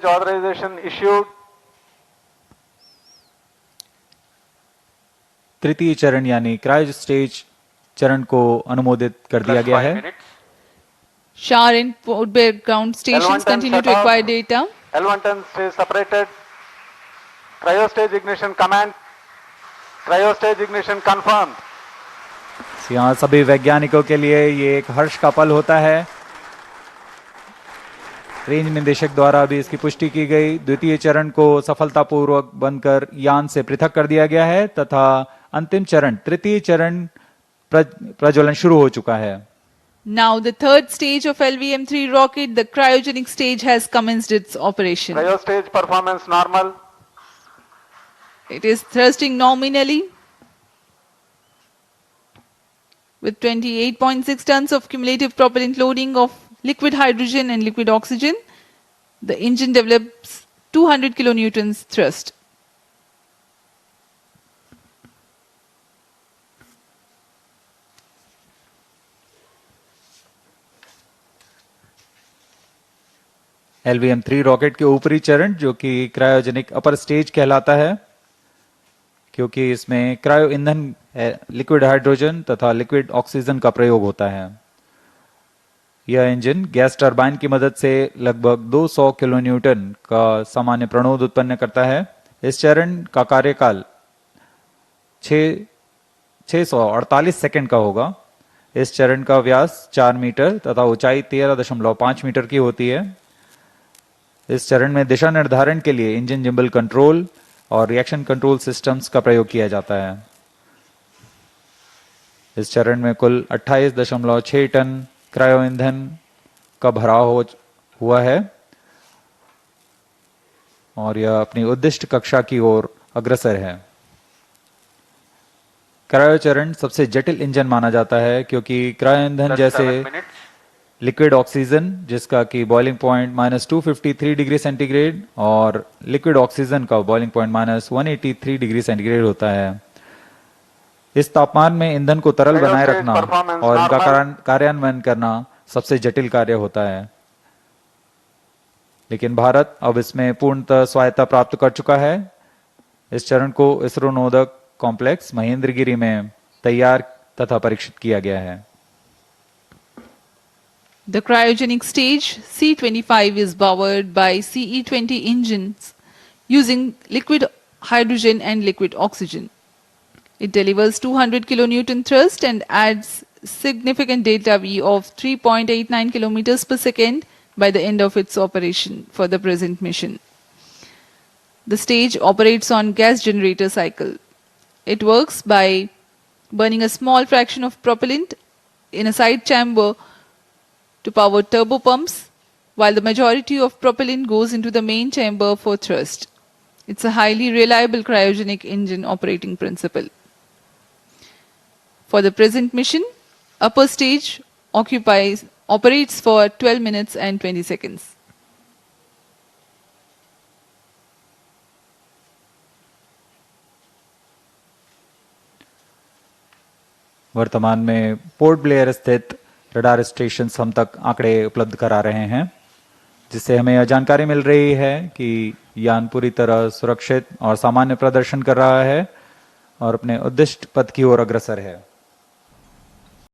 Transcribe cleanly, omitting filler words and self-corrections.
Authorization issued. तृतीय चरण यानी क्रायो स्टेज चरण को अनुमोदित कर दिया गया है। Shar and Port Blair ground stations continue to acquire data. L1 10 is separated. Cryo stage ignition command. Cryo stage ignition confirmed. यहाँ सभी वैज्ञानिकों के लिए ये एक हर्ष का पल होता है। रेंज निदेशक द्वारा भी इसकी पुष्टि की गई। द्वितीय चरण को सफलतापूर्वक बनकर यान से पृथक कर दिया गया है तथा अंतिम चरण तृतीय चरण प्रज्वलन शुरू हो चुका है। Now the third stage of LVM-3 rocket, the cryogenic stage, has commenced its operation. Cryo stage performance normal. It is thrusting nominally with 28.6 tons of cumulative propellant loading of liquid hydrogen and liquid oxygen. The engine develops 200 kilonewtons thrust. LVM-3 rocket के ऊपरी चरण जो कि cryogenic upper stage कहलाता है, क्योंकि इसमें cryo ईंधन लिक्विड हाइड्रोजन तथा लिक्विड ऑक्सीजन का प्रयोग होता है। यह इंजन गैस टरबाइन की मदद से लगभग 200 किलोन्यूटन का सामान्य प्रणोद उत्पन्न करता है। इस चरण का कार्यकाल 648 सेकंड का होगा। इस चरण का व्यास 4 मीटर तथा ऊंचाई 13.5 मीटर की होती है। इस चरण में दिशा निर्धारण के लिए इंजन जिम्बल कंट्रोल और रिएक्शन कंट्रोल सिस्टम्स का प्रयोग किया जाता है। इस चरण में कुल 28.6 टन क्रायो ईंधन का भराव हुआ है और यह अपनी उद्दिष्ट कक्षा की ओर अग्रसर है। क्रायो चरण सबसे जटिल इंजन माना जाता है क्योंकि क्रायो ईंधन जैसे लिक्विड ऑक्सीजन जिसका कि बॉइलिंग पॉइंट -253 डिग्री सेंटीग्रेड और लिक्विड ऑक्सीजन का बॉइलिंग पॉइंट -183 डिग्री सेंटीग्रेड होता है। इस तापमान में ईंधन को तरल बनाए रखना और इनका कार्यान्वयन करना सबसे जटिल कार्य होता है, लेकिन भारत अब इसमें पूर्णतः स्वायत्ता प्राप्त कर चुका है। इस चरण को इसरो नोदक कॉम्प्लेक्स महेंद्रगिरी में तैयार तथा परीक्षित किया गया है। The cryogenic stage C-25 is powered by CE-20 engines using liquid hydrogen and liquid oxygen. It delivers 200 kilonewton thrust and adds significant delta V of 3.89 kilometers per second by the end of its operation for the present mission. The stage operates on gas generator cycle. It works by burning a small fraction of propellant in a side chamber to power turbo pumps, while the majority of propellant goes into the main chamber for thrust. It's a highly reliable cryogenic engine operating principle. For the present mission, upper stage operates for 12 minutes and 20 seconds. वर्तमान में port Blair स्थित radar station हम तक आंकड़े उपलब्ध करा रहे हैं, जिससे हमें यह जानकारी मिल रही है कि यान पूरी तरह सुरक्षित और सामान्य प्रदर्शन कर रहा है और अपने उद्दिष्ट पथ की ओर अग्रसर है।